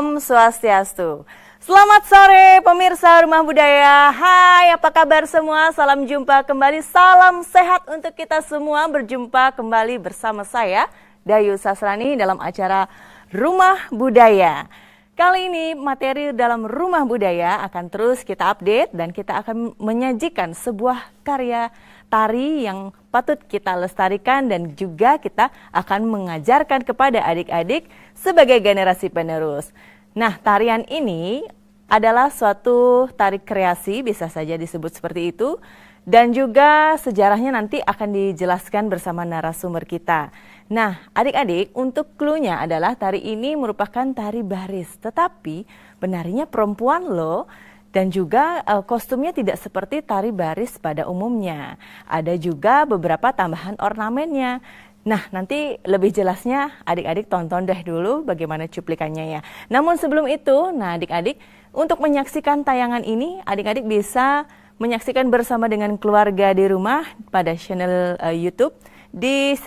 Om Swastiastu. Selamat sore pemirsa Rumah Budaya. Hai, apa kabar semua? Salam jumpa kembali, salam sehat untuk kita semua. Berjumpa kembali bersama saya, Dayu Sasrani, dalam acara Rumah Budaya. Kali ini materi dalam Rumah Budaya akan terus kita update dan kita akan menyajikan sebuah karya tari yang patut kita lestarikan dan juga kita akan mengajarkan kepada adik-adik sebagai generasi penerus. Nah, tarian ini adalah suatu tari kreasi, bisa saja disebut seperti itu, dan juga sejarahnya nanti akan dijelaskan bersama narasumber kita. Nah, adik-adik, untuk clue-nya adalah tari ini merupakan tari baris, tetapi penarinya perempuan loh, dan juga kostumnya tidak seperti tari baris pada umumnya. Ada juga beberapa tambahan ornamennya. Nah, nanti lebih jelasnya adik-adik tonton deh dulu bagaimana cuplikannya ya. Namun sebelum itu, nah adik-adik, untuk menyaksikan tayangan ini, adik-adik bisa menyaksikan bersama dengan keluarga di rumah pada channel YouTube di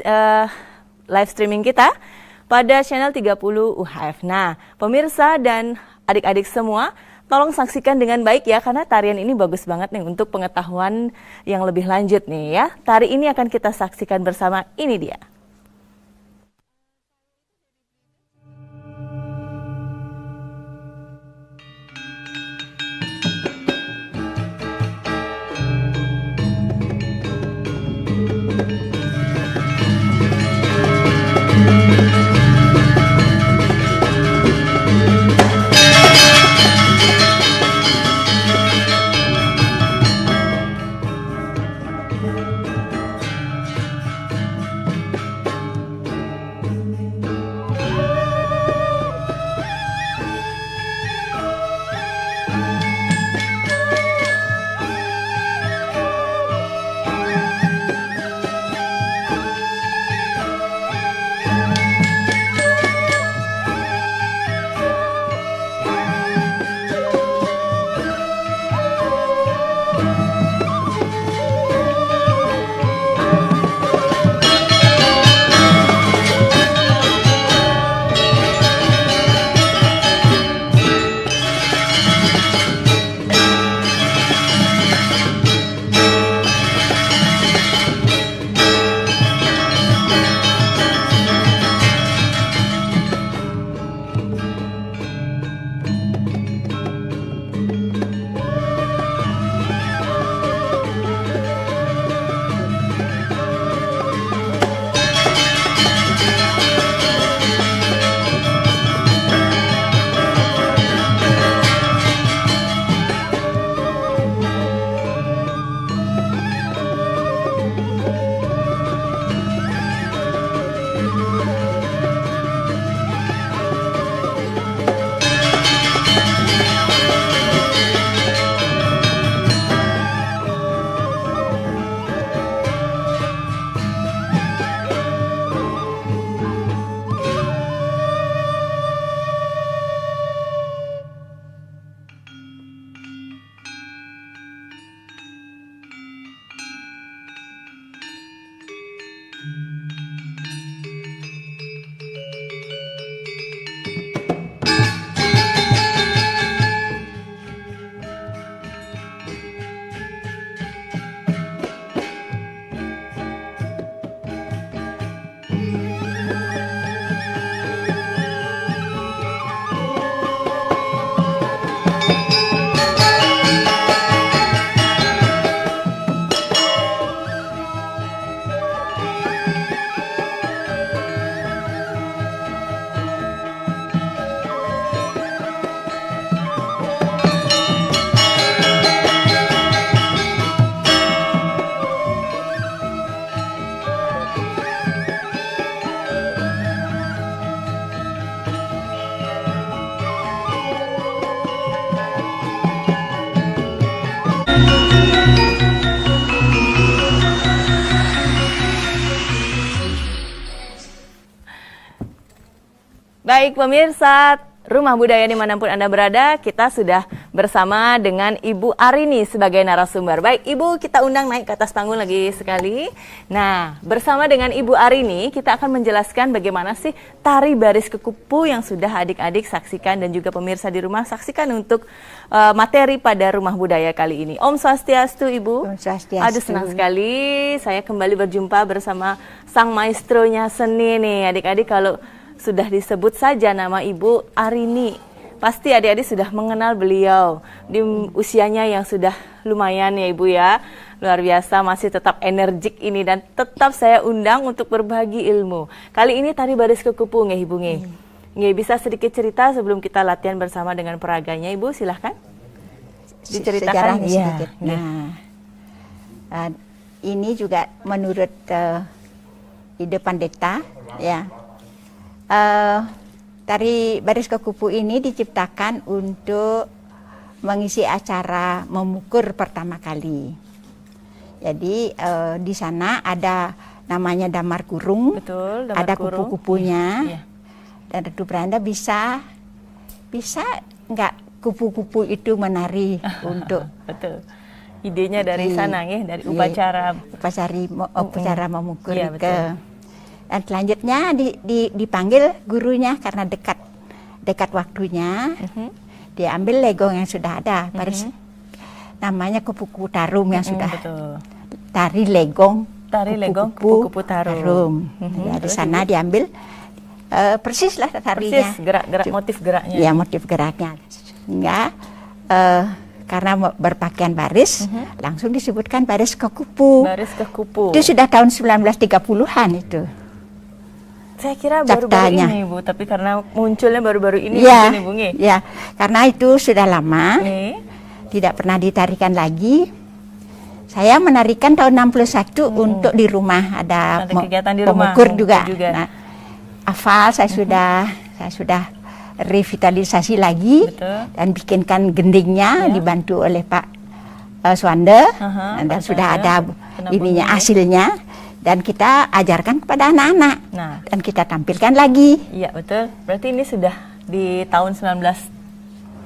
live streaming kita pada channel 30 UHF. Nah, pemirsa dan adik-adik semua, tolong saksikan dengan baik ya, karena tarian ini bagus banget nih untuk pengetahuan yang lebih lanjut nih ya. Tari ini akan kita saksikan bersama, ini dia. Baik pemirsa, Rumah Budaya dimanapun Anda berada, kita sudah bersama dengan Ibu Arini sebagai narasumber. Baik, Ibu, kita undang naik ke atas panggung lagi sekali. Nah, bersama dengan Ibu Arini, kita akan menjelaskan bagaimana sih tari baris kekupu yang sudah adik-adik saksikan dan juga pemirsa di rumah saksikan untuk materi pada Rumah Budaya kali ini. Om Swastiastu, Ibu. Om Swastiastu. Aduh, senang sekali saya kembali berjumpa bersama sang maestronya seni nih. Adik-adik kalau sudah disebut saja nama Ibu Arini, pasti adik-adik sudah mengenal beliau di usianya yang sudah lumayan ya Ibu ya. Luar biasa, masih tetap energik ini dan tetap saya undang untuk berbagi ilmu. Kali ini tari baris kekupu nggih Ibu nggih. Nggih, bisa sedikit cerita sebelum kita latihan bersama dengan peraganya Ibu, silahkan. Diceritakan sedikit. Nah, ini juga menurut ide Pandeta ya. Tari baris kekupu ini diciptakan untuk mengisi acara memukur pertama kali. Jadi di sana ada namanya damar kurung. Betul, damar ada kurung. kupu-kupunya. Iya. Dan Ratu Beranda bisa nggak kupu-kupu itu menari untuk betul. Idenya dari sana ya, dari upacara memukur iya, ke. Dan selanjutnya dipanggil gurunya karena dekat waktunya. Dia ambil legong yang sudah ada, baris namanya kupu-kupu tarum yang sudah betul. Tari legong kupu-kupu tarum. Ya, di sana diambil persis lah tarinya. Persis gerak-gerak motif geraknya. Ya, motif geraknya. Sehingga karena berpakaian baris, langsung disebutkan baris kekupu. Baris kekupu. Itu sudah tahun 1930-an itu. Saya kira baru-baru ini Bu, tapi karena munculnya baru-baru ini ya, mungkin Ibu nggih. Ya, karena itu sudah lama, tidak pernah ditarikan lagi. Saya menarikan tahun 61 untuk di rumah, ada kegiatan di rumah. Pemukur juga. Nah, hafal saya sudah revitalisasi lagi. betul. Dan bikinkan gendingnya dibantu oleh Pak Swande, dan sudah ada ininya hasilnya. Dan kita ajarkan kepada anak-anak. Nah, dan kita tampilkan lagi. Iya, betul. Berarti ini sudah di tahun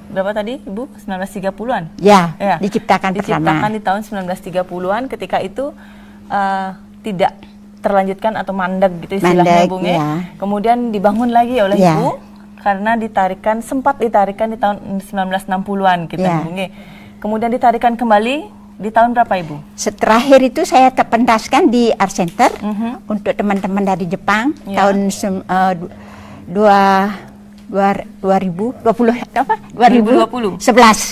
berapa tadi, Ibu? 1930-an? Ya, diciptakan pertama. Diciptakan di tahun 1930-an, ketika itu tidak terlanjutkan atau mandek gitu istilahnya, Bu. Ya. Kemudian dibangun lagi oleh Ibu, karena sempat ditarikan di tahun 1960-an gitu, Bu. Kemudian ditarikan kembali di tahun berapa Ibu? Terakhir itu saya terpentaskan di Art Center untuk teman-teman dari Jepang tahun 2011.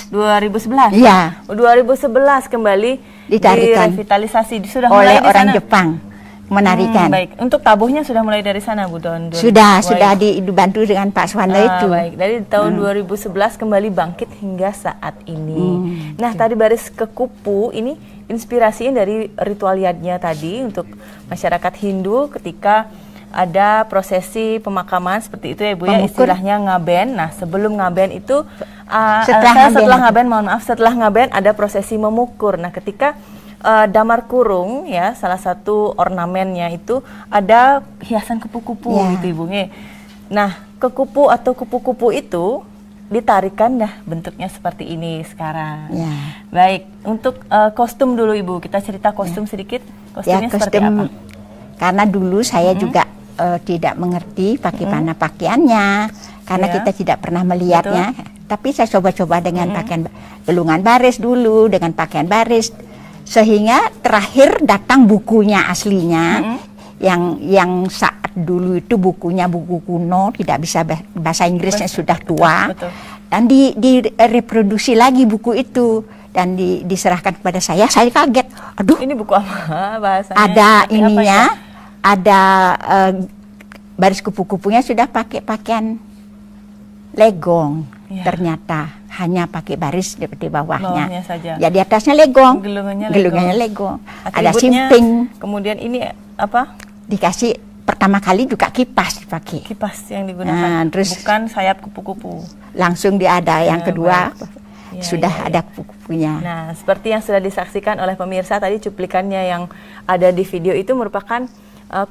2011. Iya. 2011 kembali ditarikan, direvitalisasi sudah oleh mulai orang Jepang menarikan. Baik, untuk tabuhnya sudah mulai dari sana Bu tahun 2000. Sudah dibantu dengan Pak Swanda itu. Baik, dari tahun 2011 kembali bangkit hingga saat ini. Nah, tadi baris kekupu ini inspirasinya dari ritualiatnya tadi untuk masyarakat Hindu ketika ada prosesi pemakaman seperti itu ya Bu ya, istilahnya ngaben. Nah, sebelum ngaben itu setelah ngaben ada prosesi memukur. Nah, ketika damar kurung ya, salah satu ornamennya itu ada hiasan kupu-kupu gitu Ibu. Nah, kekupu atau kupu-kupu itu ditarikan bentuknya seperti ini sekarang. Baik, untuk kostum dulu Ibu, kita cerita kostum sedikit. Kostumnya seperti apa? Karena dulu saya juga tidak mengerti bagaimana pakaiannya, karena kita tidak pernah melihatnya. Tapi saya coba-coba dengan pakaian belungan baris dulu, dengan pakaian baris. Sehingga terakhir datang bukunya aslinya, yang saat dulu itu bukunya buku kuno, tidak bisa bahasa Inggrisnya, sudah tua. Dan direproduksi lagi buku itu dan diserahkan kepada saya kaget. Aduh, ini buku apa bahasanya? Ada ininya, ada baris kupu-kupunya sudah pakai pakaian legong. Ternyata hanya pakai baris di bawahnya saja. Ya, di atasnya legong. Gelungannya legong. Ada simping. Kemudian ini apa? Dikasih pertama kali juga kipas dipakai. Kipas yang digunakan. Terus bukan sayap kupu-kupu. Langsung ada yang kedua. Sudah ada kupu-kupunya. Nah, seperti yang sudah disaksikan oleh pemirsa tadi, cuplikannya yang ada di video itu merupakan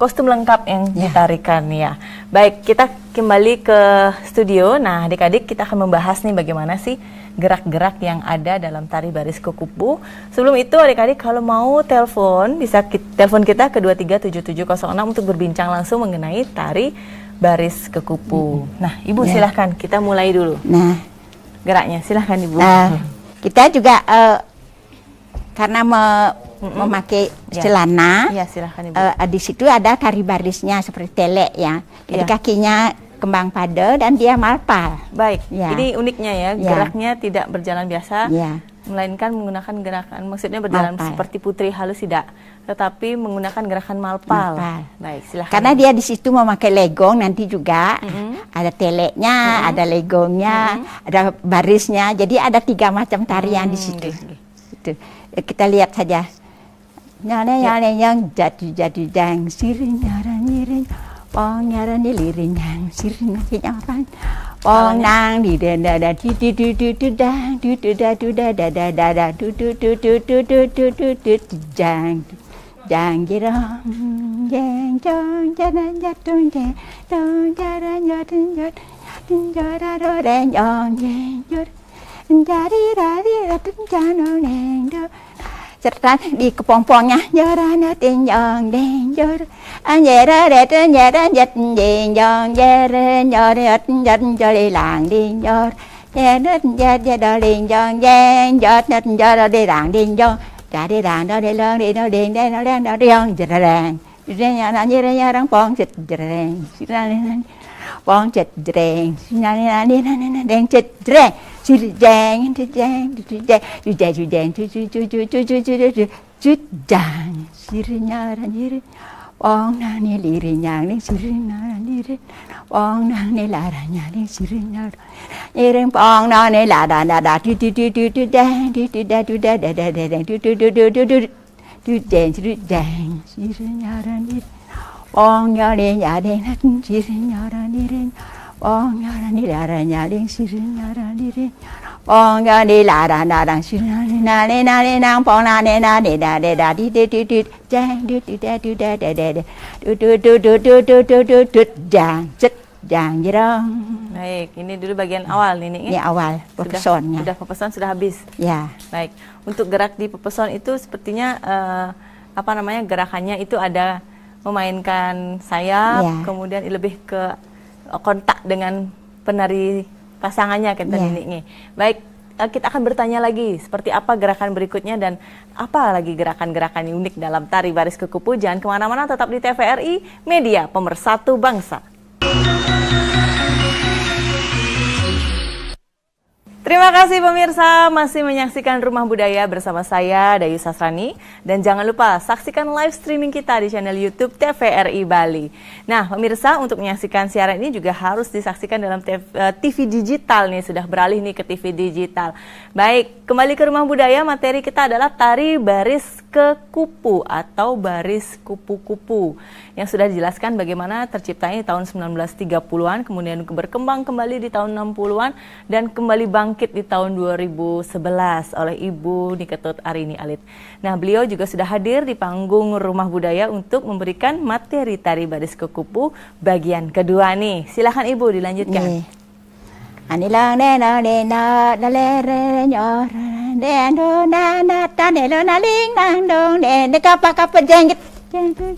kostum lengkap yang ditarikan ya. Baik, kita kembali ke studio. Nah, adik-adik kita akan membahas nih bagaimana sih gerak-gerak yang ada dalam tari baris kekupu. Sebelum itu adik-adik kalau mau telepon bisa telepon kita ke 237706 untuk berbincang langsung mengenai tari baris kekupu. Nah, Ibu silahkan kita mulai dulu. Nah, geraknya silahkan Ibu. Kita juga karena memakai celana, silahkan Ibu. Di situ ada tari barisnya seperti telek ya. Jadi kakinya kembang pada dan dia malpal. Baik, ini uniknya ya, geraknya tidak berjalan biasa, melainkan menggunakan gerakan, maksudnya berjalan seperti putri halus tidak, tetapi menggunakan gerakan malpal. Baik, silahkan. Karena dia di situ memakai legong nanti juga, ada teleknya, ada legongnya, ada barisnya, jadi ada 3 macam tarian di situ. Gitu. Kita lihat saja. Nyane yang jadu jang siring nyaran nyiring. Pong nyaran di liring yang siring nyaran. Pong nang di da da di du dang du da da da du jang jang girang jang jang jaran jatun jang dong jaran jatun jatun jaran jang jang jang jadi ratun jano neng do serta di kepompongnya jaran tinjong deng jor anjera reten jaran jat deng jong jaran joret jat joli lang ding jor jaret jat jadolin jong jeng jot net jor di lang ding jong jadi lang do di lang di no ding deng no lang do diong jarang jenya anjera jarang pong cet jarang siran pong cet jarang nani deng cet jarang jang sirnya nyiri ong nang ni liri nyang ni sirnya nyiri ong nang ni lara nyang ni sirnya nyiri ong nang ni lara da tu dang sirnya nyiri ong nyari nyari sirnya nyiri ong nyari lara nyari sirnya nyiri ong nyari lara lara sirnya nyari nari nang pong nari nari da da di jang jang jang jirong. Baik, ini dulu bagian awal ini. Ini awal pepesonnya. Sudah pepeson sudah habis. Ya. Baik, untuk gerak di pepeson itu sepertinya gerakannya itu ada memainkan sayap, kemudian lebih ke kontak dengan penari pasangannya kata Nini. Baik, kita akan bertanya lagi seperti apa gerakan berikutnya dan apa lagi gerakan-gerakan yang unik dalam tari baris kekupu. Jangan kemana-mana, tetap di TVRI, media pemersatu bangsa. Terima kasih pemirsa, masih menyaksikan Rumah Budaya bersama saya, Dayu Sasrani. Dan jangan lupa saksikan live streaming kita di channel YouTube TVRI Bali. Nah pemirsa, untuk menyaksikan siaran ini juga harus disaksikan dalam TV digital nih, sudah beralih nih ke TV digital. Baik, kembali ke Rumah Budaya, materi kita adalah tari baris kekupu atau baris kupu-kupu. Yang sudah dijelaskan bagaimana terciptanya di tahun 1930-an, kemudian berkembang kembali di tahun 60-an, dan kembali bangkit di tahun 2011 oleh Ibu Niketut Arini Alit. Nah, beliau juga sudah hadir di panggung Rumah Budaya untuk memberikan materi tari baris kekupu bagian kedua nih. Silakan Ibu dilanjutkan. Anilang nena nena dalere nyor nendo nana tanelo naling nang dong nene kapa jengit jendu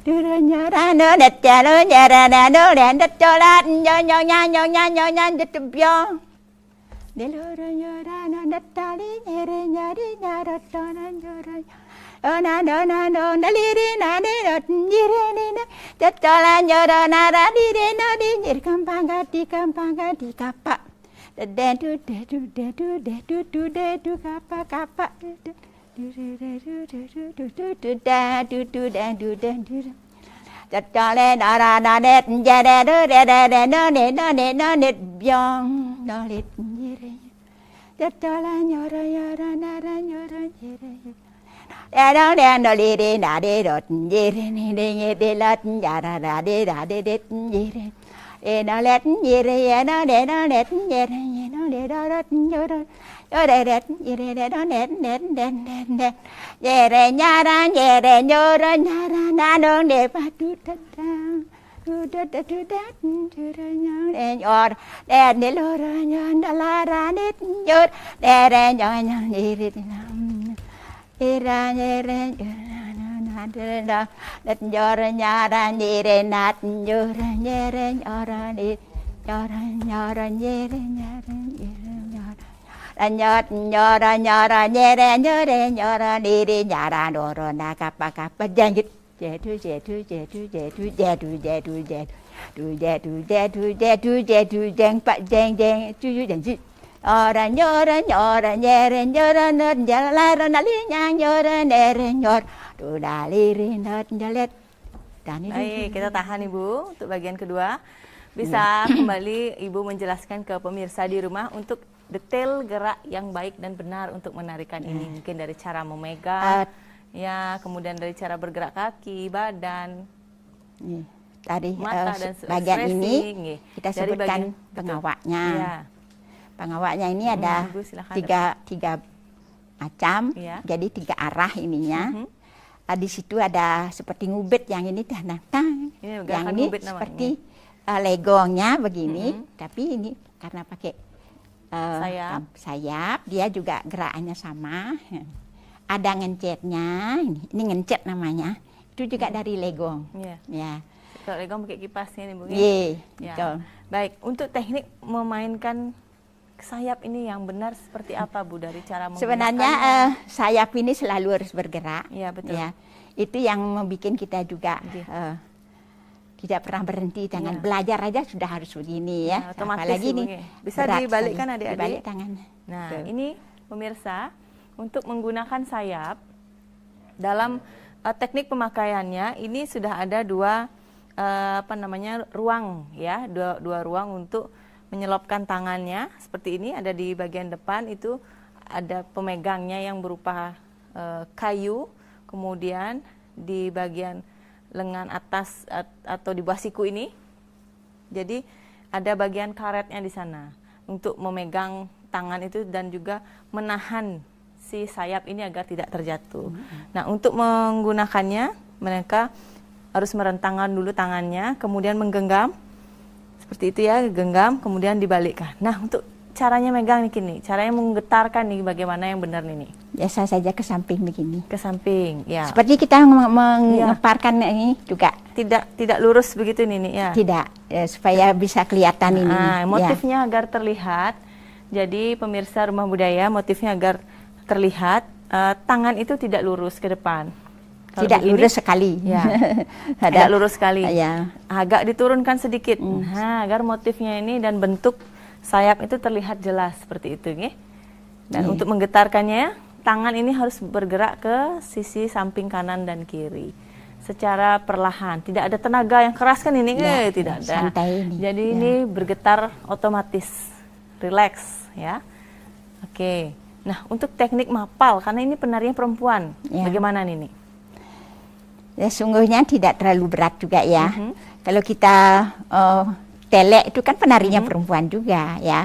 no đất cha no nhà ra na no đèn đất cho la nhỏ đất biong để lo ra nhớ ra no đất ta đi nhà đất cho na na li đi na đi đất đi na đất cho la nhớ ra na ra đi na đi nhớ kampang di kapa dan du kapa chặt cho lên đó là đẹp giờ đẹp nó nét biong nó lết chặt cho lên nhớ ra đó đen nó đi đã đi đột gì đi lết giờ ra đi nó lết gì nó để nó lết gì nó để đó nhớ đó đây nó nét về re nhà ra về re nhớ ra nhà ra na nương để ba tu đất để nhớ để lơ ra nhớ la ra nét nhớ để nhớ đi ra đất nhớ ra nhà ra đi re nát nhớ ra đi nhớ ra nhớ ra đi nhà ra đồ rồi na capa giang dịch dè tu giang pa giang tu giang dịch ra nhớ ra nên giờ la ra na li nhang nhớ ra nè nhớ tu đà li nên let. Baik, kita tahan Ibu untuk bagian kedua. Bisa kembali Ibu menjelaskan ke pemirsa di rumah untuk detail gerak yang baik dan benar untuk menarikan ini. Mungkin dari cara memegang, ya, kemudian dari cara bergerak kaki, badan, tadi mata dan bagian ini kita dari sebutkan pengawaknya. Ya. Pengawaknya ini ada Ibu, tiga macam, jadi 3 arah ininya. Di situ ada seperti ngubit yang ini tang, yang ini seperti legongnya begini, tapi ini karena pakai sayap, dia juga gerakannya sama. Ada ngencetnya, ini ngencet namanya, itu juga dari legong. Ya. Kalau legong pakai kipasnya nih Bu. Betul. Baik, untuk teknik memainkan sayap ini yang benar seperti apa Bu dari cara menggunakannya? Sebenarnya sayap ini selalu harus bergerak. Iya betul. Ya. Itu yang membuat kita juga tidak pernah berhenti. Jangan belajar aja sudah harus begini ya. Apalagi ini bisa dibalikkan adik-adik. Dibalik tangannya. Nah ini pemirsa untuk menggunakan sayap dalam teknik pemakaiannya ini sudah ada dua ruang ya, dua ruang untuk menyelopkan tangannya seperti ini. Ada di bagian depan itu ada pemegangnya yang berupa kayu, kemudian di bagian lengan atas atau di bawah siku ini, jadi ada bagian karetnya di sana untuk memegang tangan itu dan juga menahan si sayap ini agar tidak terjatuh. Nah untuk menggunakannya mereka harus merentangkan dulu tangannya, kemudian menggenggam. Seperti itu ya, genggam, kemudian dibalikkan. Nah, untuk caranya megang nih gini, caranya menggetarkan nih bagaimana yang benar nih. Biasa saja ke samping begini. Ke samping, ya. Seperti kita mengeparkan ini juga. Tidak lurus begitu nih ya. Tidak, supaya bisa kelihatan ini. Motifnya agar terlihat. Jadi pemirsa Rumah Budaya, motifnya agar terlihat, tangan itu tidak lurus ke depan. Tidak lurus sekali. Ya. Tidak lurus sekali. Ya. Agak diturunkan sedikit. Nah, agar motifnya ini dan bentuk sayap itu terlihat jelas seperti itu, ya. Dan untuk menggetarkannya, tangan ini harus bergerak ke sisi samping kanan dan kiri secara perlahan. Tidak ada tenaga yang keras kan ini, tidak ada. Santai ini. Jadi ini bergetar otomatis, relax, ya. Oke. Nah, untuk teknik mapal, karena ini penarinya perempuan, bagaimana nih? Ya, sungguhnya tidak terlalu berat juga ya. Kalau kita telek itu kan penarinya perempuan juga ya.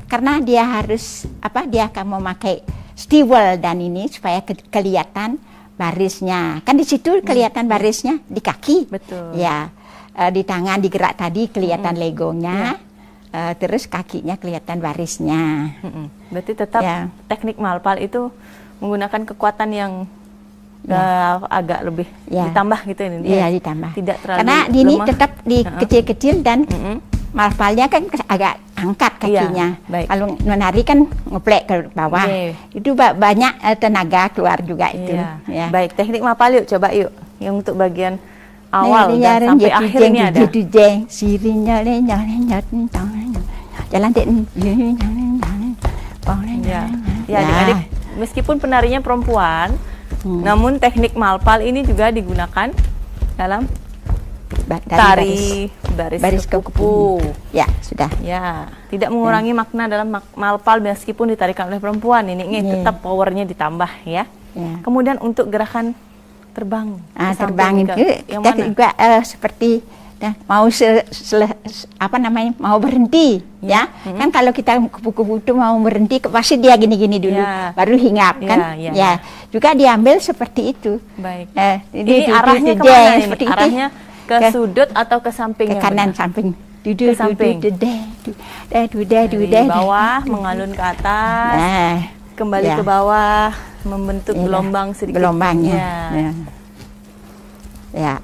Karena dia harus dia akan memakai stewel dan ini supaya kelihatan barisnya. Kan di situ kelihatan barisnya di kaki. Betul. Ya. Di tangan digerak tadi kelihatan legongnya. Terus kakinya kelihatan barisnya. Berarti tetap teknik mapal itu menggunakan kekuatan yang agak lebih Ya. ditambah gitu ini. Iya, ditambah. Tidak terlalu Karena ini lemah. tetap di kecil-kecil dan malpalnya kan agak angkat kakinya. Iya, baik. Kalau menari kan ngeplek ke bawah. Oke. Itu banyak tenaga keluar juga itu. Iya. Ya. Baik, teknik malpal yuk, coba yuk. Yang untuk bagian awal dan sampai akhirnya ada. Jalan Ya, ya adik-adik, meskipun penarinya perempuan, namun teknik malpal ini juga digunakan dalam tari baris kupu. Ya, sudah. Ya, tidak mengurangi makna dalam malpal meskipun ditarikan oleh perempuan. Ini tetap powernya ditambah ya. Ya. Kemudian untuk gerakan terbang, ke Terbang samping itu yang kita mana? juga seperti mau mau berhenti ya. Kan kalau kita kupu-kupu itu mau berhenti pasti dia gini-gini dulu Ya. baru hinggap kan. Ya, Ya. Juga diambil seperti itu. Baik. Ini Ini arahnya kemana ini? seperti itu. Arahnya ke sudut atau ke samping? Ke yang kanan benar? samping. Ke samping. Dari bawah mengalun ke atas, Nah, kembali ya. ke bawah, membentuk Iya, gelombang sedikit. gelombangnya. Ya, Ya.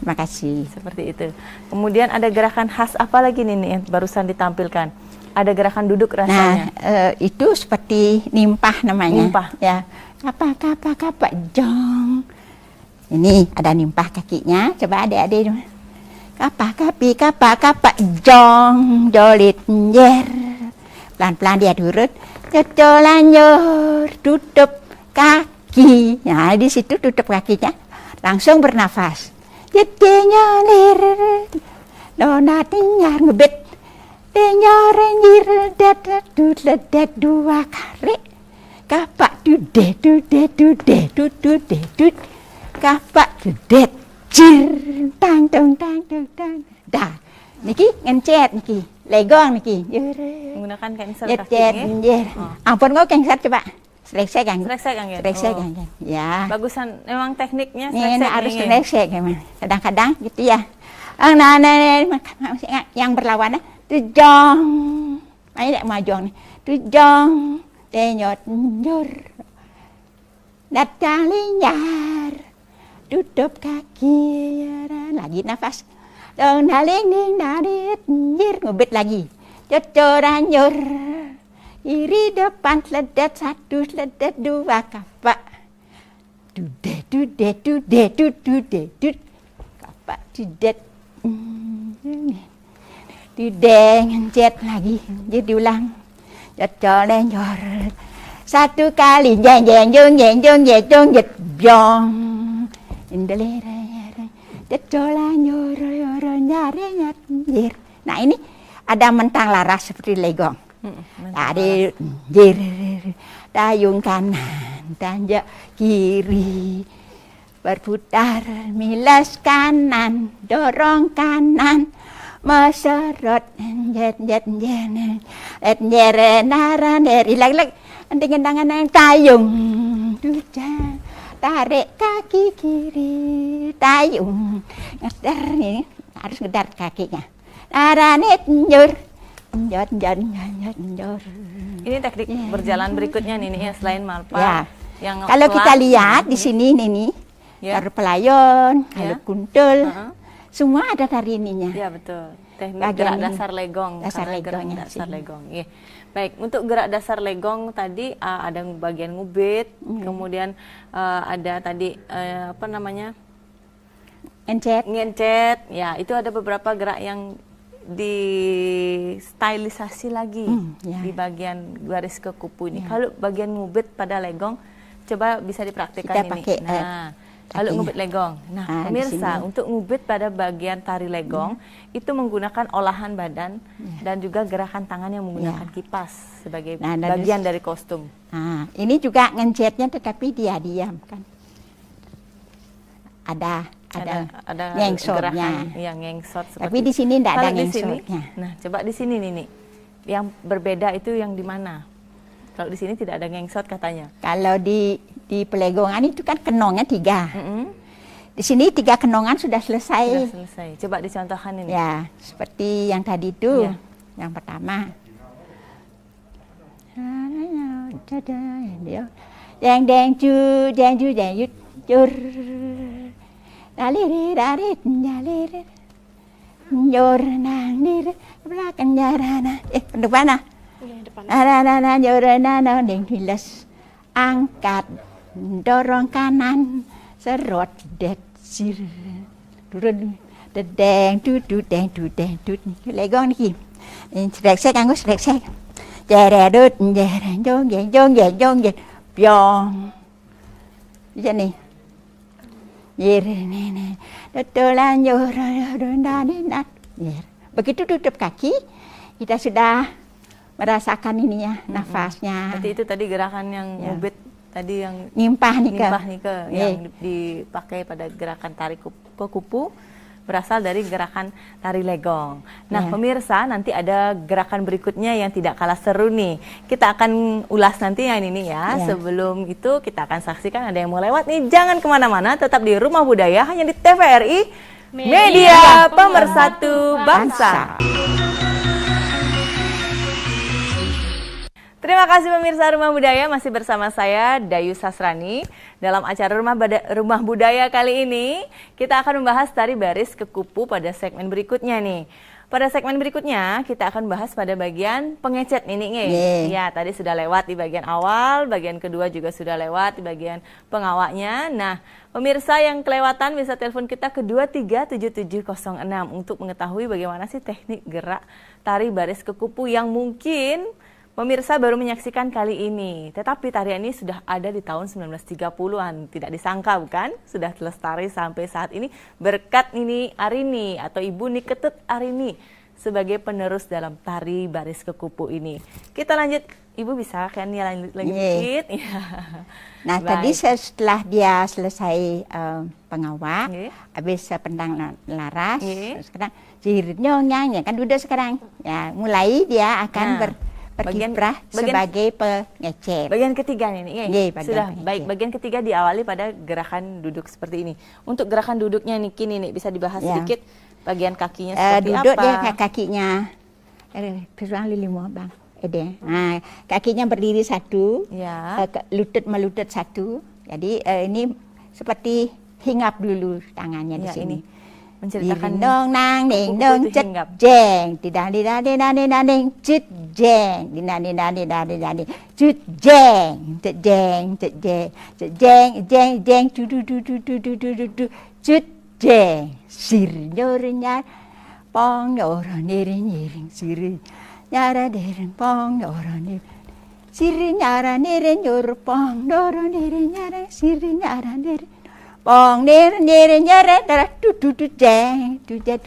Makasih. seperti itu. Kemudian ada gerakan khas apa lagi nih yang barusan ditampilkan? Ada gerakan duduk rasanya. Itu seperti nimpah namanya. Nimpah. Ya. Kapa jong. Ini ada nimpah kakinya. Coba adik-adik. Kapa jong jolit nyer. Pelan-pelan dia turut. Lanjur tutup kaki. Nah, di situ tutup kakinya. Langsung bernafas. Jadinya lir. Donat nyar ngebet. Denyarenjir dat dua kali. Kapak dudet kapak dudet jir tang. Dah niki ngencet niki legong niki Menggunakan cancel jet kakinya. ampun kok kengsat coba seleksek kan Seleksek kan ya? seleksek Oh. kan ya Bagusan, memang tekniknya ini seleksek harus ini. seleksek memang kadang-kadang gitu ya yang berlawanan tujong ini tak majong nih tujong tenyot njur datang linyar tutup kaki lagi nafas dong daling ding dadit njir ngebet lagi cocoran nyur iri depan seledet satu seledet dua kapak dudet kapak dudet dudeng ngencet lagi jadi diulang cocoran nyur satu kali jeng jong indelera cocoran nyur nyari nyir. Nah ini ada mentang laras seperti legong. Tadi jir dayung kanan tanjak kiri berputar milas kanan dorong kanan meserot jet naran dari lag dengan tangan tayung tarik kaki kiri tayung ngedar ini harus ngedar kakinya naranet njur njur. Ini teknik berjalan berikutnya nih ya, selain malpal. Ya. Yang Kalau pelan, kita lihat di sini nih, Ya. kalau pelayon, kalau Ya. kuntul, semua ada tari ininya. Ya betul. Teknik Bagian gerak ini. dasar legong. Dasar karena gerak legongnya dasar sini. legong. Iya. Baik, untuk gerak dasar legong tadi ada bagian ngubit, kemudian ada tadi apa namanya? Encet. Ngencet. Ya, itu ada beberapa gerak yang di stylisasi lagi ya. di bagian garis kekupu ini. Kalau bagian ngubit pada legong, coba bisa dipraktikkan Kita ini. pakai, Nah, kalau kakinya. ngubit legong. Nah, Ah, di pemirsa, sini. untuk ngubit pada bagian tari legong itu menggunakan olahan badan dan juga gerakan tangan yang menggunakan kipas sebagai Nah, dan bagian dari kostum. Nah, ini juga ngencetnya tetapi dia diam kan. Ada ngengsotnya. gerakan yang ngengsot seperti Tapi di sini tidak ada Kalau di sini, ngengsotnya. nah coba di sini nih, yang berbeda itu yang di mana? Kalau di sini tidak ada ngengsot katanya. Kalau di pelegongan itu kan kenongnya 3. Mm-mm. Di sini 3 kenongan sudah selesai. Sudah selesai. Coba dicontohkan ini. Ya, seperti yang tadi itu. Iya. Yang pertama. Yang deng ju jor daliri darit daliri jor nang dir belakang jarana depan ah ada jor nana ding hilas angkat dorong kanan serot det sir turun dedeng deng legong niki srek anggo srek jeredut jereng jong pyong jadi Yerene, betulan begitu tutup kaki, kita sudah merasakan ininya, nafasnya. Berarti itu tadi gerakan yang ubit tadi yang nyimpah nih yang dipakai pada gerakan tarik ke kupu berasal dari gerakan tari legong. Nah, pemirsa, nanti ada gerakan berikutnya yang tidak kalah seru nih. Kita akan ulas nanti yang ini ya. Sebelum itu kita akan saksikan ada yang mau lewat nih. Jangan kemana-mana, tetap di Rumah Budaya hanya di TVRI Media Pemersatu Bangsa. Terima kasih pemirsa Rumah Budaya, masih bersama saya Dayu Sasrani. Dalam acara Rumah Budaya kali ini, kita akan membahas tari baris ke kupu pada segmen berikutnya nih. Pada segmen berikutnya, kita akan bahas pada bagian pengecet nih. Ya, tadi sudah lewat di bagian awal, bagian kedua juga sudah lewat di bagian pengawaknya. Nah, pemirsa yang kelewatan bisa telepon kita ke 237706 untuk mengetahui bagaimana sih teknik gerak tari baris ke kupu yang mungkin pemirsa baru menyaksikan kali ini, tetapi tarian ini sudah ada di tahun 1930-an. Tidak disangka bukan? Sudah lestari sampai saat ini berkat Nini Arini atau Ibu Niketut Arini sebagai penerus dalam tari baris ke kupu ini. Kita lanjut, Ibu bisa kan ya lanjut dikit? Nah, tadi setelah dia selesai pengawak, habis pendang laras, sekarang jiritnya nyanya kan udah sekarang. Ya, mulai dia akan berkiprah sebagai pengecet. Bagian ketiga nih, sudah pengecet. Baik. Bagian ketiga diawali pada gerakan duduk seperti ini. Untuk gerakan duduknya nih, kini nih bisa dibahas sedikit. Bagian kakinya seperti duduk apa? Duduk dia kakinya, bang. Nah, kakinya berdiri satu, lutut melutut satu. Jadi ini seperti hinggap dulu tangannya di sini. Menceritakan dong nang ding dong cet jeng tidak ding cet jeng tidak cet jeng cet jeng cet jeng cet jeng sir nyornya pong nyoran niring sir nyara dering pong nyoran sir nyara niring nyor pong nyoran niring nyara sir nyara niring bong nir nyere darah du jeng du jeng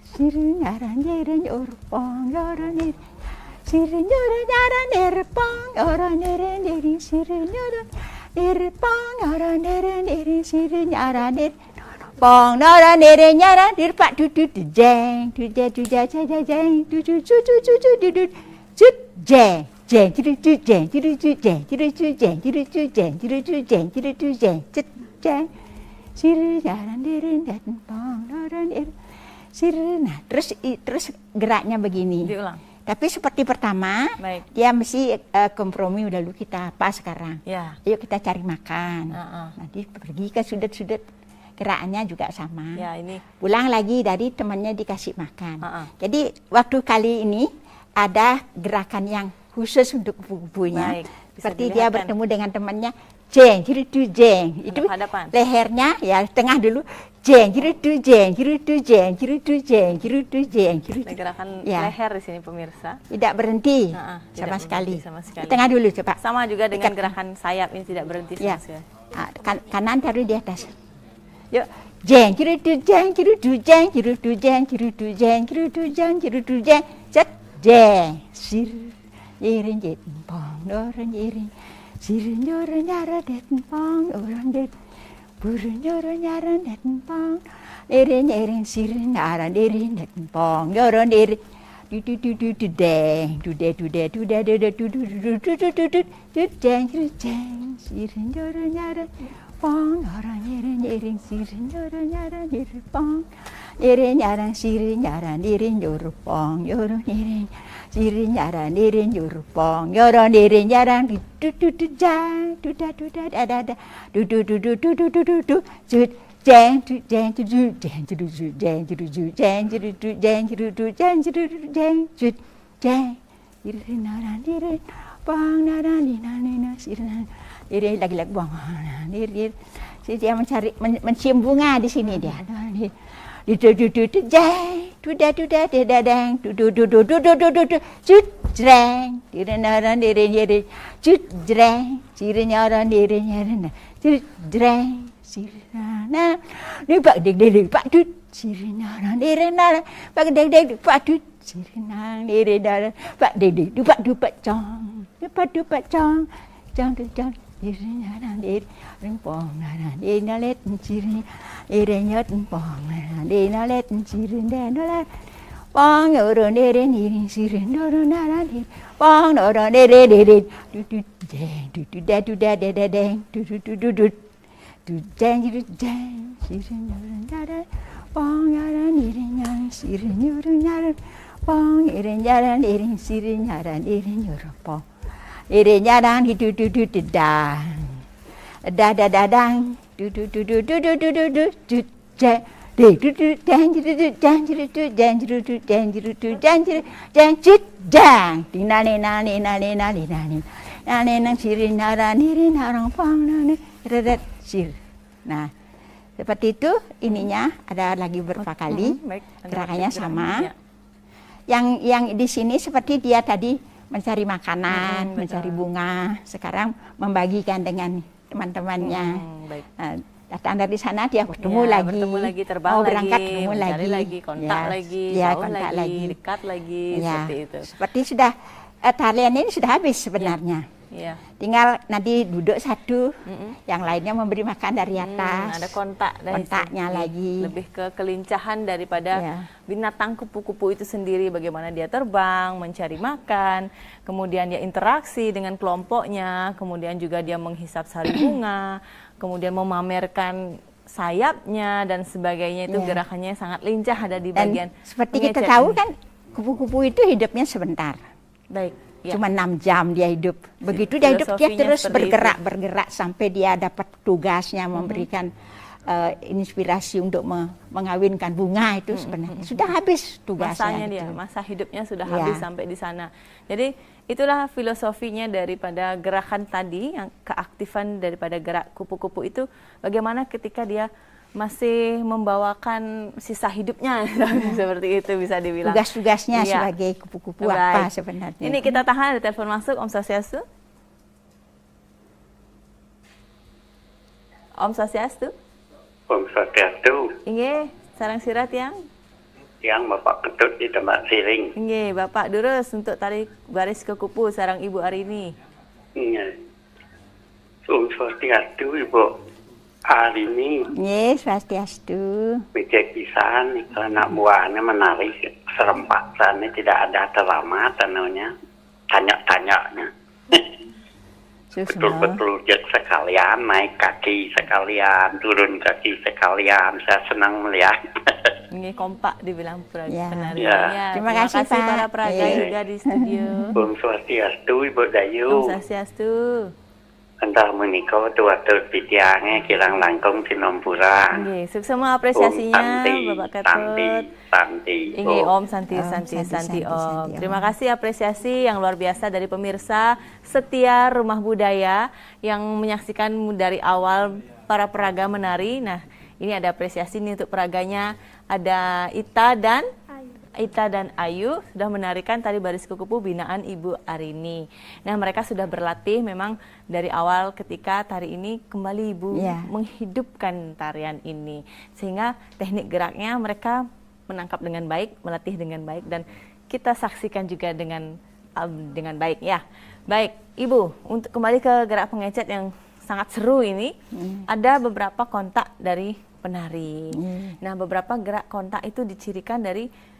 sir nyara nyere nyor pong nyara nir sir nyara nir pong nyara nir sir nyara nir pong nyara nir sir nyara nir pong nyara nir pak du jeng jeng jeng terus geraknya begini. Diulang. Tapi seperti pertama, dia mesti kompromi dulu kita apa sekarang. Ayo kita cari makan. Nanti pergi ke sudut-sudut, gerakannya juga sama. Pulang lagi dari temannya dikasih makan. Jadi waktu kali ini ada gerakan yang khusus untuk kupu-kupunya. Seperti dia bertemu dengan temannya, jeng, jiridu jeng. Itu lehernya ya tengah dulu, jeng, jiridu jeng, jiridu jeng, jiridu jeng, jiridu jeng. Gerakan leher di sini pemirsa. Tidak berhenti sama sekali. Tengah dulu coba. Sama juga dengan gerakan sayap ini tidak berhenti sama sekali. Kanan taruh di atas. Yuk, jeng, jiridu jeng, jiridu jeng, jiridu jeng, jiridu jeng, jiridu jeng, jiridu jeng, cet jeng, sir. Iring jet pong doran iring sirin doran nyara det pong doran det burun doran nyara det pong iring sirin nyara iring det pong doran iring du deng du jeng sirin doran nyara pong doran iring sirin doran nyara iring pong Irin nyaran sirin nyaran irin yorupong yoro irin sirin nyaran irin yorupong yoro irin nyaran du du du ja du da da da du du du du du du du du du jut jeng du jeng du du jeng du du jeng du du jeng du du jeng du du jeng du du jeng jut jeng irin nyaran irin bang nyaran nina sirin irin lagi bang irin dia mencium bunga di sini dia. Pong đi nó lết chirin đi nhớt pong đi nó lết chirin đen nó lết pong ở rồi đi đi chirin nó nó đi pong ở rồi đi đi du du đen du đen đen đen đen du đen chirin nó nó pong ở rồi đi nhang chirin nó nó pong ở rồi nhang đi chirin nó đi nhở pong đi nhang đi du da da da da dang du du du du du du du du du du ja de du du dang du du dang du du dang du du dang du du dang du dang chit dang di na ne na ne na ne na ne na ne na ne nang sirin nara nirin harang pang na ne redet sir. Nah, seperti itu ininya ada lagi beberapa kali gerakannya sama. Yang di sini seperti dia tadi mencari makanan, mencari bunga, sekarang membagikan dengan teman-temannya. Datang dari sana dia bertemu lagi, terbang mau berangkat lagi, ketemu lagi, kontak lagi, kontak lagi, dekat lagi, seperti itu. Seperti sudah tarian ini sudah habis sebenarnya. Tinggal nanti duduk satu, yang lainnya memberi makan dari atas. Ada kontaknya lagi. Lebih ke kelincahan daripada binatang kupu-kupu itu sendiri, bagaimana dia terbang, mencari makan, kemudian dia interaksi dengan kelompoknya, kemudian juga dia menghisap sari bunga, kemudian memamerkan sayapnya dan sebagainya. Itu gerakannya sangat lincah ada di bagian. Dan seperti kita tahu kan, kupu-kupu itu hidupnya sebentar. Baik. Cuma 6 jam dia hidup. Begitu dia hidup, dia terus bergerak sampai dia dapat tugasnya memberikan inspirasi untuk mengawinkan bunga itu sebenarnya. Sudah habis tugasnya. Masa hidupnya sudah habis sampai di sana. Jadi itulah filosofinya daripada gerakan tadi, yang keaktifan daripada gerak kupu-kupu itu, bagaimana ketika dia masih membawakan sisa hidupnya, seperti itu bisa dibilang. Tugas-tugasnya sebagai kupu-kupu apa sebenarnya. Ini kita tahan, ada telepon masuk. Om Swastiastu. Om Swastiastu. Om Swastiastu. Inge, sarang sirat yang Bapak Ketut di tempat siring. Inge, Bapak durus untuk tarik baris ke kupu sarang Ibu Arini. Om Swastiastu Ibu Arini. Swastiastu. Bijak pisan kalau anak buahnya menarik serempatannya tidak ada teramat namanya. Tanya-tanyanya. Betul-betul sekalian naik kaki sekalian, turun kaki sekalian. Saya senang melihat. Ini kompak dibilang penarinya. Terima kasih Pak. Para peraga juga di studio. Om Swastiastu Ibu Dayu. Om Swastiastu. Entah menikah tua-tua pitiangnya kirang langkung Sinompura. Sukses semua apresiasinya Bapak Ketut. Santi. Ini Om Santi Om. Terima kasih apresiasi yang luar biasa dari pemirsa setia Rumah Budaya yang menyaksikan dari awal para peraga menari. Nah, ini ada apresiasi nih untuk peraganya. Ada Ita dan Ayu sudah menarikan tari baris kupu binaan Ibu Arini. Nah, mereka sudah berlatih memang dari awal ketika tari ini kembali Ibu menghidupkan tarian ini. Sehingga teknik geraknya mereka menangkap dengan baik, melatih dengan baik, dan kita saksikan juga dengan baik ya. Baik, Ibu, untuk kembali ke gerak pengecet yang sangat seru ini, ada beberapa kontak dari penari. Nah, beberapa gerak kontak itu dicirikan dari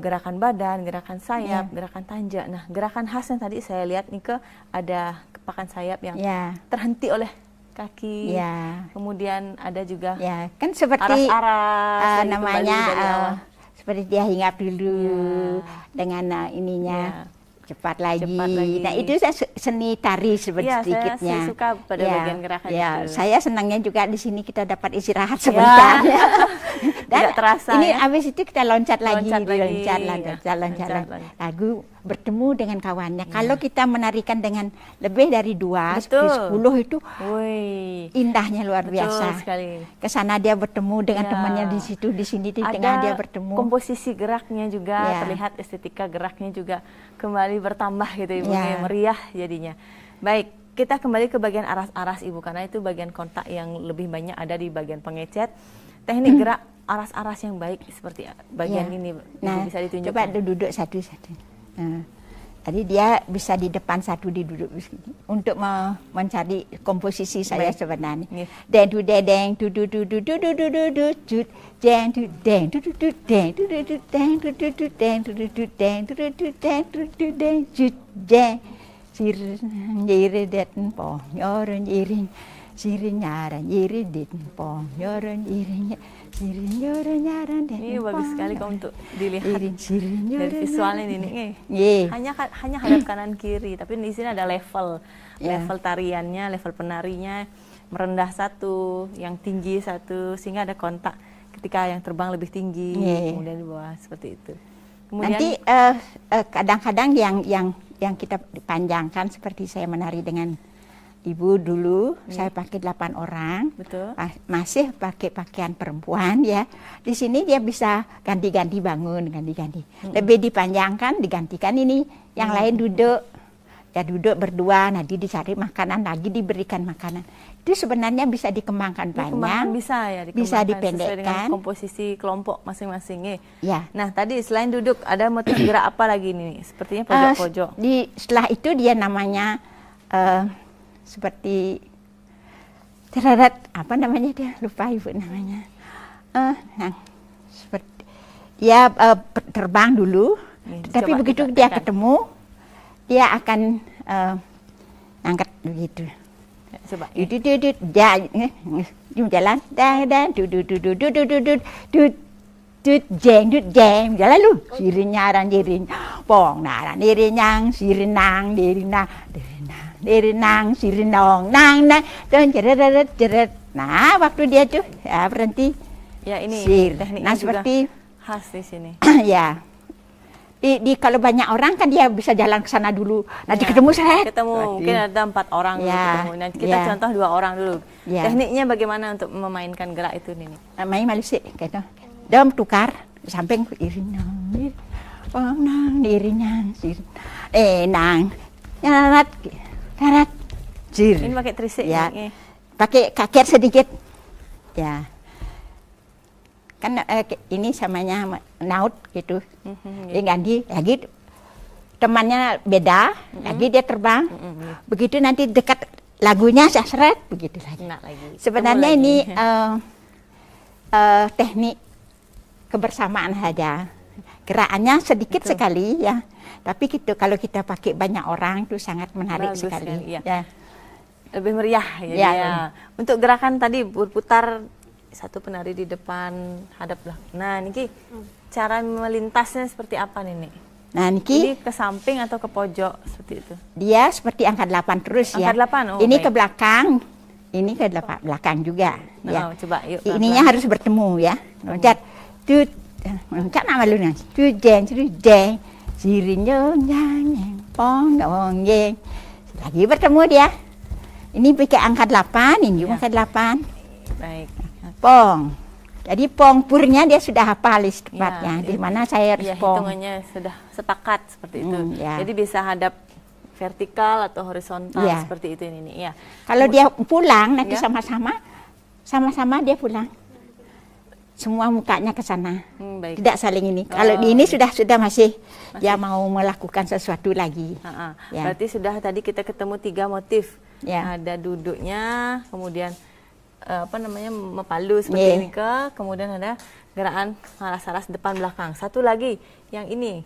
gerakan badan, gerakan sayap, gerakan tanjak. Nah, gerakan khas yang tadi saya lihat nih ada kepakan sayap yang terhenti oleh kaki. Ya. Kemudian ada juga Ya, kan seperti aras-aras lagi namanya kembali dari awal. seperti dia hinggap dulu Ya. dengan ininya. Ya. Cepat lagi. Cepat lagi. Nah, itu seni tari Ya, sedikitnya. saya suka pada bagian gerakan ya, itu. saya senangnya juga di sini kita dapat istirahat sebentar. Ya. Dan Tidak terasa, ini ya. habis itu kita loncat lagi. Loncat Loncat lagi. lagi. Lagu bertemu dengan kawannya. Kalau kita menarikan dengan lebih dari 2, Betul. 10 itu Woi. indahnya luar Betul biasa. sekali. Ke sana dia bertemu dengan Ya. temannya di situ, di sini di Ada tengah dia bertemu. komposisi geraknya juga Ya. terlihat, estetika geraknya juga kembali bertambah gitu Ibu, Ya. meriah jadinya. Baik, kita kembali ke bagian aras-aras Ibu, karena itu bagian kontak yang lebih banyak ada di bagian pengecet. Teknik gerak aras-aras yang baik seperti bagian Ya. ini Ibu, Nah, bisa ditunjukkan. coba duduk satu-satu. Nah, jadi dia bisa di depan satu duduk untuk mencari komposisi saya Baik. sebenarnya. Iya. Deng du deng du du du du du du du du du du deng du deng du du du deng du du du deng du du du deng du du du deng du du du deng du du deng du deng sir nyiri den po nyoron nyiri siri nyaran nyiri den po nyoron nyiri siri nyoron nyaran den. Ini bagus sekali kok untuk dilihat dari visualnya ini. Ye. Hanya hadap kanan kiri, tapi di sini ada level, Ya. level tariannya, level penarinya, merendah satu, yang tinggi satu, sehingga ada kontak ketika yang terbang lebih tinggi, Ya. kemudian di bawah seperti itu. Kemudian Nanti kadang-kadang yang kita panjangkan seperti saya menari dengan ibu dulu, saya pakai 8 orang. betul. Masih pakai pakaian perempuan ya. Di sini dia bisa ganti-ganti bangun, ganti-ganti. Lebih dipanjangkan, digantikan ini, yang lain duduk. Ya duduk berdua, nanti dicari makanan lagi, diberikan makanan. Itu sebenarnya bisa dikembangkan Dikembangkan panjang. bisa ya, bisa dikembangkan sesuai dipendekkan. dengan komposisi kelompok masing-masing. Ya. Nah, tadi selain duduk ada motif gerak apa lagi nih? Sepertinya pojok-pojok. Setelah itu dia namanya seperti terhadap apa namanya dia, lupa ibu namanya. Nah, seperti dia terbang dulu, tapi Coba begitu kita dia tekan. ketemu, dia akan angkat begitu. Coba. Dudut jalan dan dudut jeng jalan lu sirin nyaran jirin pong naran dirinyang sirin nang dirinang sirin nong nang dan jeret. Nah waktu dia tuh ya berhenti Ya ini sir. tekniknya Nah juga seperti khas di sini. ya di kalau banyak orang kan dia bisa jalan ke sana dulu, nanti Ya, ketemu saya. Ketemu, mungkin ada 4 orang dulu Ya, ketemu. Nanti kita ya. contoh 2 orang dulu. Ya. Tekniknya bagaimana untuk memainkan gerak itu nih? Main malusi gitu. Dom tukar samping irinang nang dirinyang sir. Nang nyarat sir. Ini pakai trisik Ya. nih. Pakai kaget sedikit. Ya. Kan ini samanya naut gitu. Dia ganti lagi temannya beda, lagi dia terbang. Begitu nanti dekat lagunya sasret begitu lagi. Enak lagi. Sebenarnya Ketemu ini lagi. teknik kebersamaan saja. Gerakannya sedikit Betul. sekali ya. Tapi gitu kalau kita pakai banyak orang itu sangat menarik Bagus sekali. sekali, ya. Ya. Lebih meriah ya. Ya. Dia. Untuk gerakan tadi berputar satu penari di depan hadap belakang. Nah, niki cara melintasnya seperti apa nih, Nik? Nah, Ini niki ke samping atau ke pojok seperti itu? dia seperti angka 8 terus ya. Angka 8, oh, ini baik. ke belakang, ini ke belakang juga. Nah, Ya. coba yuk. Ininya harus bertemu ya. Loncat, tut, loncat nama lu nang. Jeng, sirinya nyang, pong, dong, jeng. Lagi bertemu dia. Ini pakai angka 8, ini juga Ya. angka 8. Baik. Pong. Jadi pong purnya dia sudah hafal tepatnya. Ya, Di mana saya harus Ya, pong. hitungannya sudah sepakat seperti itu. Ya. Jadi bisa hadap vertikal atau horizontal Ya. seperti itu ini. Ya. Kalau dia pulang nanti Ya. sama-sama dia pulang. Semua mukanya ke sana. Baik. Tidak saling ini. Kalau Oh, di ini iya. sudah masih dia mau melakukan sesuatu lagi. Ha-ha. Ya. Berarti sudah tadi kita ketemu 3 motif. Ya. Ada duduknya, kemudian mepalu seperti Ya. ini kemudian ada gerakan aras-aras depan belakang. Satu lagi yang ini.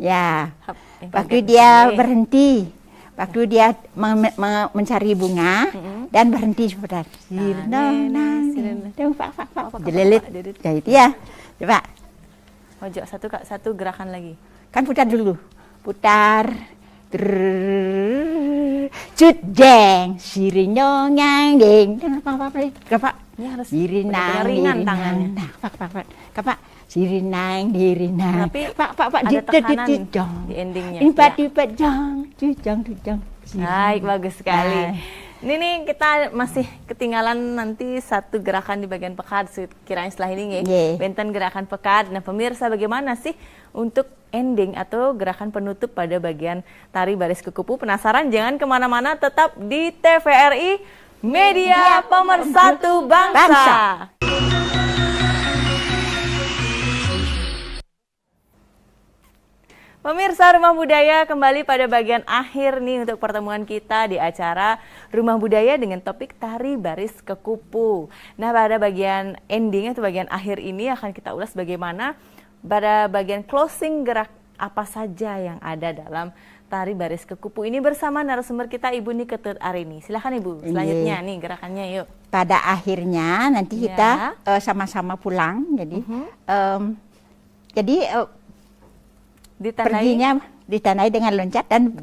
Ya. Hap, Waktu kaget. dia Oke. berhenti Waktu dia mencari bunga dan berhenti sebentar. Jelilit. Ya itu ya. Coba. Ojo satu gerakan lagi. Kan putar dulu. Putar. Cut jeng, sirinyong yang ding. Kapak. Ini harus Sirinang, ringan tangannya. Nah, kapak. Sirinang, dirinang. Tapi pak, ada tekanan di endingnya. Impat, jang, jujang. Baik, bagus sekali. Ini nih kita masih ketinggalan nanti satu gerakan di bagian pekad kiranya setelah ini ya. Benten gerakan pekad. Nah pemirsa bagaimana sih untuk ending atau gerakan penutup pada bagian tari baris kekupu? Penasaran? Jangan kemana-mana, tetap di TVRI Media Pemersatu Bangsa. Pemirsa Rumah Budaya kembali pada bagian akhir nih untuk pertemuan kita di acara Rumah Budaya dengan topik tari baris kekupu. Nah pada bagian ending atau bagian akhir ini akan kita ulas bagaimana pada bagian closing gerak apa saja yang ada dalam tari baris kekupu ini bersama narasumber kita Ibu Niketut Arini. Silahkan Ibu, selanjutnya nih gerakannya yuk. Pada akhirnya nanti kita sama-sama pulang, jadi perginya ditandai dengan loncat dan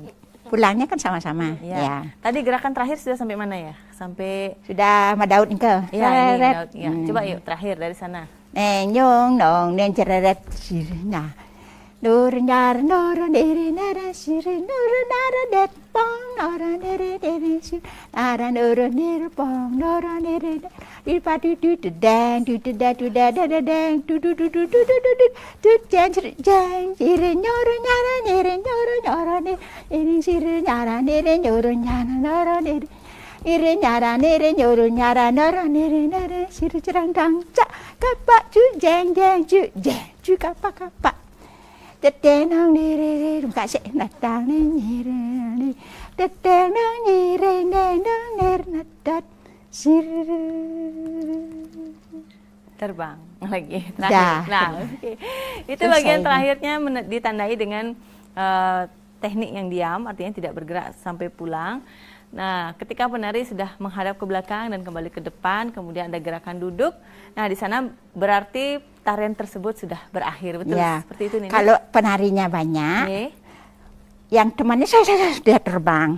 pulangnya kan sama-sama. Ya. Tadi gerakan terakhir sudah sampai mana ya? Sampai sudah madaut engkau. Ya, ini daud, ya. Coba yuk terakhir dari sana. Nyong nong neng cereret sirina. Nur nyar nor diri nara siri nur nara det pong nora diri diri sir nara nur nir pong nora diri di padu du dang du da dang du jang siri nyor nyara niri nyora ini siri nyara niri nyor nyara nora niri iri nyara niri nyor nyara nora niri nara siri cerang dang cak kapak ju jeng ju kapak Teteng niri rumka se natang niri teteng niri nir natat sir terbang lagi terakhir. Nah, itu bagian terakhirnya ditandai dengan teknik yang diam, artinya tidak bergerak sampai pulang. Nah, ketika penari sudah menghadap ke belakang dan kembali ke depan, kemudian ada gerakan duduk. Nah, di sana berarti tarian tersebut sudah berakhir, betul? Ya. Seperti itu nih. Kalau penarinya banyak, yang temannya saya sudah terbang.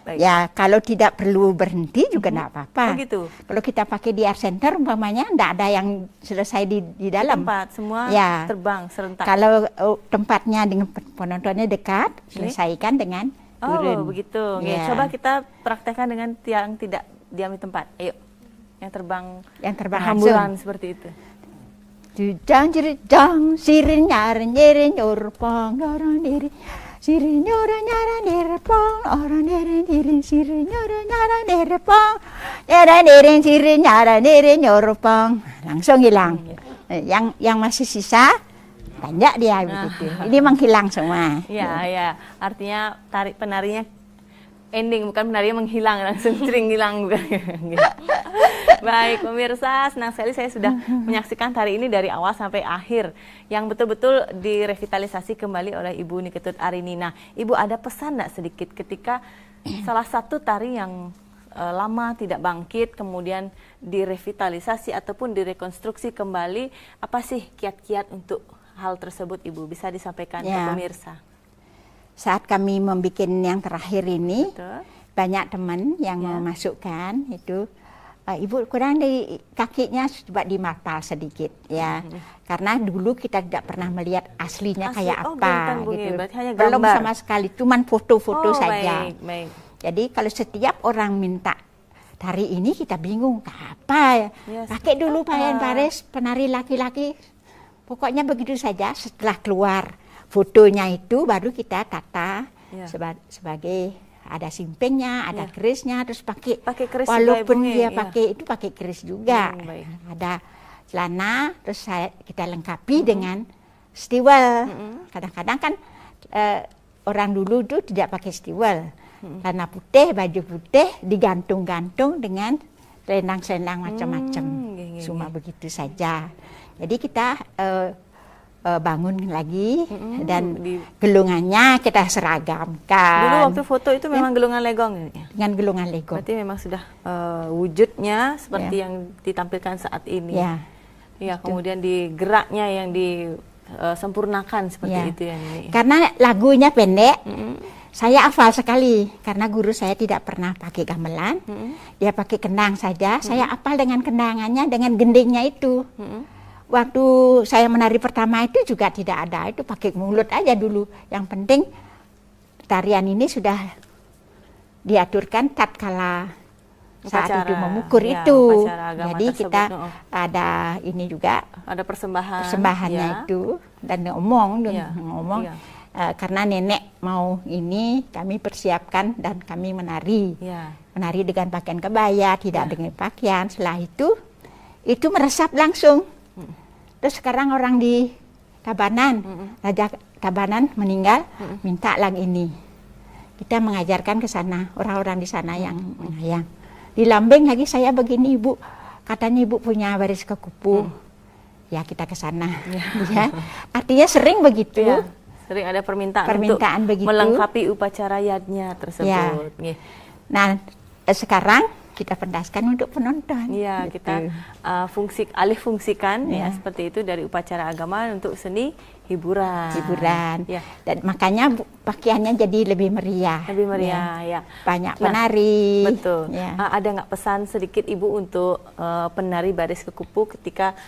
Baik. Ya, kalau tidak perlu berhenti juga tidak apa-apa. Oh gitu. Kalau kita pakai di art center, umpamanya tidak ada yang selesai di dalam. Tempat semua terbang serentak. Kalau tempatnya dengan penontonnya dekat, selesaikan dengan turun. Begitu. Ya. Coba kita praktekkan dengan yang tidak diam di tempat. Ayo, yang terbang hamburan seperti itu. Jujang jang sirin nyar nyeri nyorpong orang diri sirin nyora nyara nirpong orang diri sirin nyora nyara nirpong nyara diri sirin nyara niri nyorpong langsung hilang. Yang masih sisa banyak dia begitu. Ini menghilang semua. Ya. Artinya penarinya ending, bukan penarinya menghilang, langsung sering hilang. Baik, pemirsa, senang sekali saya sudah menyaksikan tari ini dari awal sampai akhir, yang betul-betul direvitalisasi kembali oleh Ibu Niketut Arini. Nah, Ibu ada pesan nggak sedikit ketika salah satu tari yang lama tidak bangkit, kemudian direvitalisasi ataupun direkonstruksi kembali, apa sih kiat-kiat untuk hal tersebut Ibu bisa disampaikan ke pemirsa? Saat kami membuat yang terakhir ini, banyak teman yang memasukkan itu, Ibu kurang dari kakinya coba dimapal sedikit ya, karena dulu kita tidak pernah melihat aslinya kayak apa gitu, belum sama sekali, cuman foto-foto saja. Baik. Jadi kalau setiap orang minta tari ini kita bingung apa ya, pakai dulu pakaian baris penari laki-laki. Pokoknya begitu saja, setelah keluar fotonya itu baru kita tata sebagai ada simpengnya, ada kerisnya, terus pakai keris walaupun dia pakai itu pakai keris juga. Ada celana, terus kita lengkapi dengan stiwel. Kadang-kadang kan orang dulu itu tidak pakai stiwel. Celana putih, baju putih digantung-gantung dengan selendang-selendang macam-macam. Cuma begitu saja. Jadi kita bangun lagi dan gelungannya kita seragamkan. Dulu waktu foto itu memang gelungan legong ya? Dengan gelungan legong. Berarti memang sudah wujudnya seperti yang ditampilkan saat ini. Ya. Ya, kemudian di geraknya yang disempurnakan seperti itu ya ini. Karena lagunya pendek, saya hafal sekali karena guru saya tidak pernah pakai gamelan, dia pakai kendang saja. Saya hafal dengan kendangannya, dengan gendingnya itu. Waktu saya menari pertama itu juga tidak ada, itu pakai mulut aja dulu. Yang penting tarian ini sudah diaturkan tatkala saat itu memukul itu. Jadi kita ada ini juga, ada persembahannya itu dan ngomong. Karena nenek mau ini, kami persiapkan dan kami menari. Menari dengan pakaian kebaya, tidak dengan pakaian. Setelah itu meresap langsung. Terus sekarang orang di Tabanan, Raja Tabanan meninggal, minta lang ini. Kita mengajarkan ke sana, orang-orang di sana yang mengayang. Di Lambeng lagi saya begini, Ibu, katanya Ibu punya baris kekupu. Ya kita ke sana. Ya. Artinya sering begitu. Ya. Sering ada permintaan untuk begitu, melengkapi upacara yadnya tersebut. Ya. Nah, sekarang kita pendaskan untuk penonton. Iya, gitu. kita alih fungsikan ya seperti itu dari upacara agama untuk seni hiburan. Ya. Dan makanya pakaiannya jadi lebih meriah. Lebih meriah, ya. Banyak penari. Betul. Ya. Ada nggak pesan sedikit Ibu untuk penari baris kekupu ketika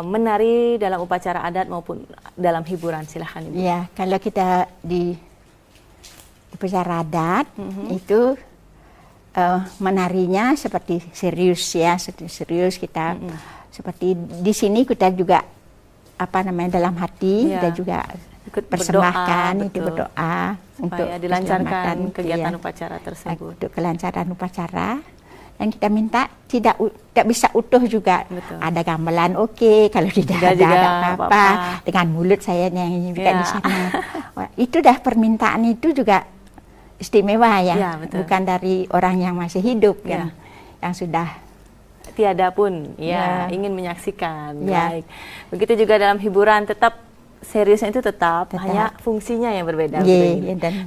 menari dalam upacara adat maupun dalam hiburan? Silahkan Ibu. Ya, kalau kita di upacara adat itu menarinya seperti serius ya, serius kita seperti di sini kita juga dalam hati kita juga ikut persembahkan berdoa, itu berdoa untuk dilancarkan kegiatan upacara tersebut. Untuk kelancaran upacara dan kita minta tidak bisa utuh juga. Betul. Ada gamelan kalau tidak ada apa-apa. Dengan mulut saya nyanyi juga di sana. Itu dah permintaan itu juga istimewa ya, bukan dari orang yang masih hidup yang sudah tiada pun ingin menyaksikan. Baik. Begitu juga dalam hiburan, tetap seriusnya itu tetap. Hanya fungsinya yang berbeda.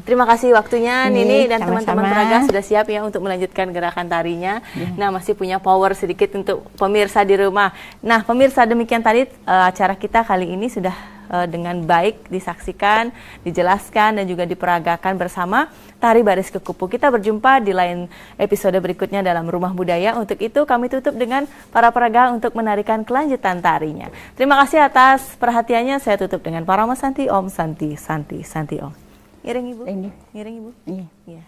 Terima kasih waktunya Nini dan teman-teman peraga sudah siap ya untuk melanjutkan gerakan tarinya. Nah, masih punya power sedikit untuk pemirsa di rumah. Nah, pemirsa, demikian tadi acara kita kali ini sudah dengan baik disaksikan, dijelaskan dan juga diperagakan bersama tari baris kekupu. Kita berjumpa di lain episode berikutnya dalam Rumah Budaya. Untuk itu kami tutup dengan para peraga untuk menarikan kelanjutan tarinya. Terima kasih atas perhatiannya. Saya tutup dengan Parama Santi Om, Santi Santi Santi Om. Ngiring Ibu? Ngiring Ibu? Iya.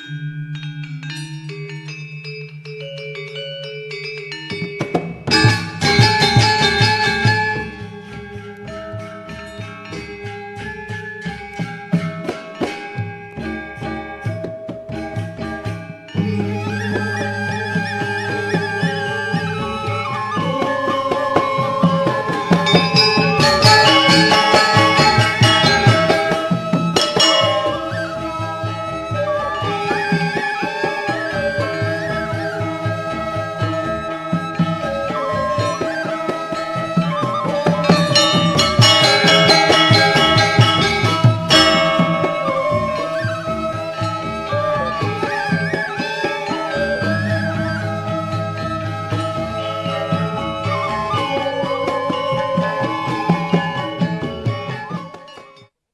kasih.